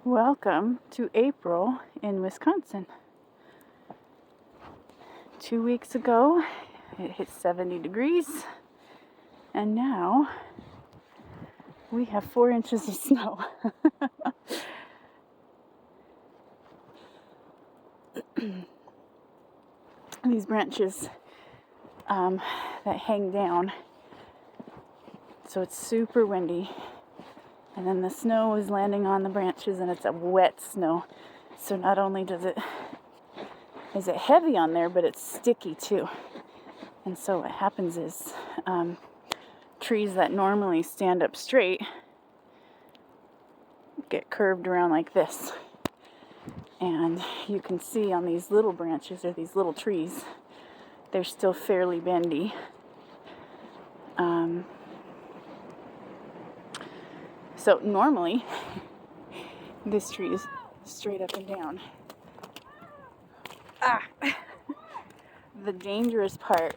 Welcome to April in Wisconsin. 2 weeks ago, it hit 70 degrees, and now we have 4 inches of snow. These branches that hang down, so it's super windy. And then the snow is landing on the branches, and it's a wet snow. So not only is it heavy on there, but it's sticky too. And so what happens is trees that normally stand up straight get curved around like this. And you can see on these little branches or these little trees, they're still fairly bendy. So normally, this tree is straight up and down. The dangerous part,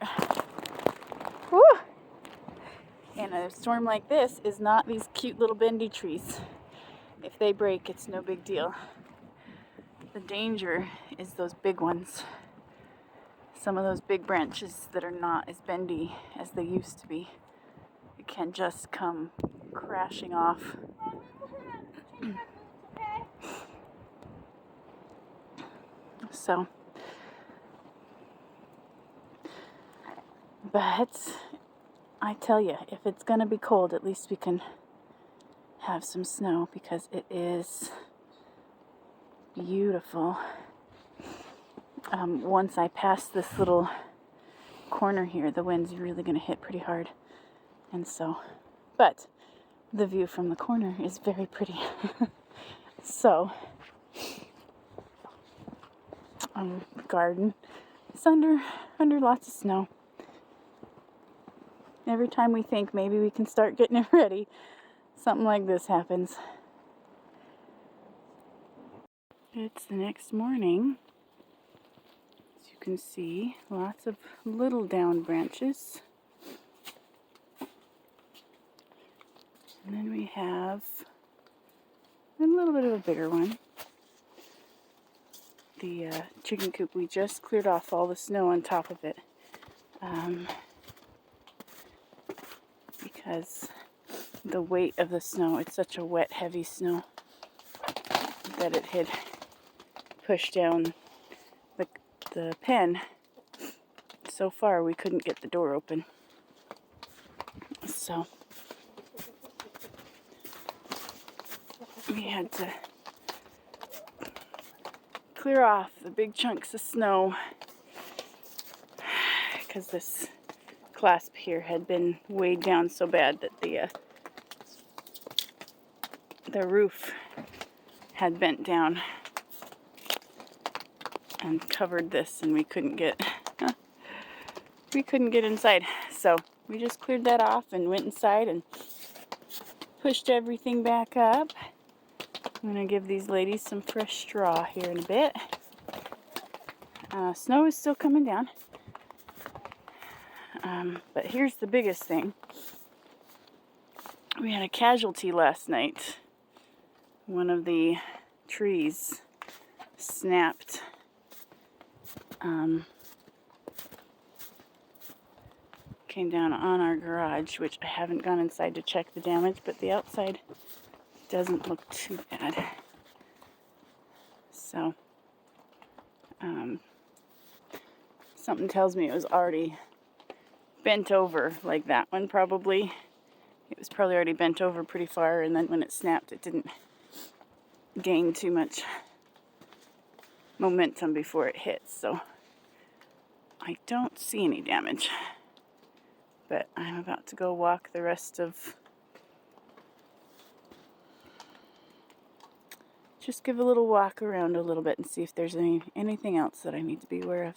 in a storm like this, is not these cute little bendy trees. If they break, it's no big deal. The danger is those big ones. Some of those big branches that are not as bendy as they used to be. It can just come crashing off. So, but I tell you, if it's going to be cold, at least we can have some snow, because it is beautiful. Once I pass this little corner here, the wind's really going to hit pretty hard. And so, but the view from the corner is very pretty. So, the garden is under lots of snow. Every time we think maybe we can start getting it ready, something like this happens. It's the next morning. As you can see, lots of little down branches. And then we have a little bit of a bigger one. The chicken coop, we just cleared off all the snow on top of it. Because the weight of the snow, it's such a wet, heavy snow that it had pushed down the pen so far we couldn't get the door open. So we had to clear off the big chunks of snow because this clasp here had been weighed down so bad that the roof had bent down and covered this, and we couldn't get inside. So we just cleared that off and went inside and pushed everything back up. I'm going to give these ladies some fresh straw here in a bit. Snow is still coming down. But here's the biggest thing. We had a casualty last night. One of the trees snapped. Came down on our garage, which I haven't gone inside to check the damage, but the outside doesn't look too bad. So, something tells me it was already bent over, like that one probably. It was probably already bent over pretty far, and then when it snapped, it didn't gain too much momentum before it hit. So I don't see any damage, but I'm about to go walk the rest of, just give a little walk around a little bit and see if there's anything else that I need to be aware of.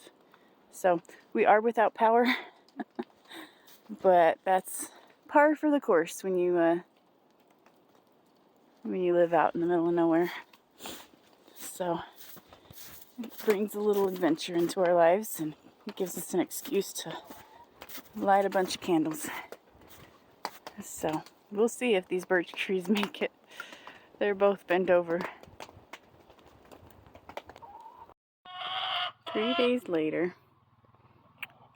So we are without power, but that's par for the course when you live out in the middle of nowhere. So it brings a little adventure into our lives, and it gives us an excuse to light a bunch of candles. So we'll see if these birch trees make it. They're both bent over. 3 days later,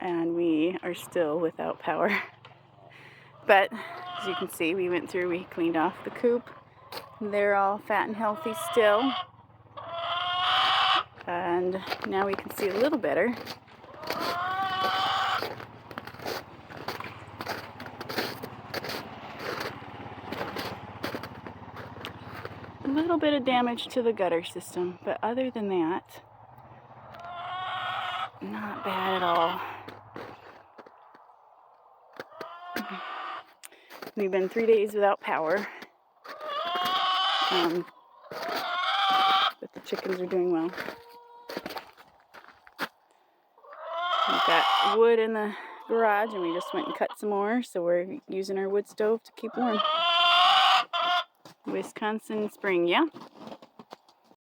and we are still without power. But as you can see, we went through, we cleaned off the coop. They're all fat and healthy still. And now we can see a little better. A little bit of damage to the gutter system, but other than that, not bad at all. We've been 3 days without power, but the chickens are doing well. We've got wood in the garage, and we just went and cut some more, so we're using our wood stove to keep warm. Wisconsin spring, yeah?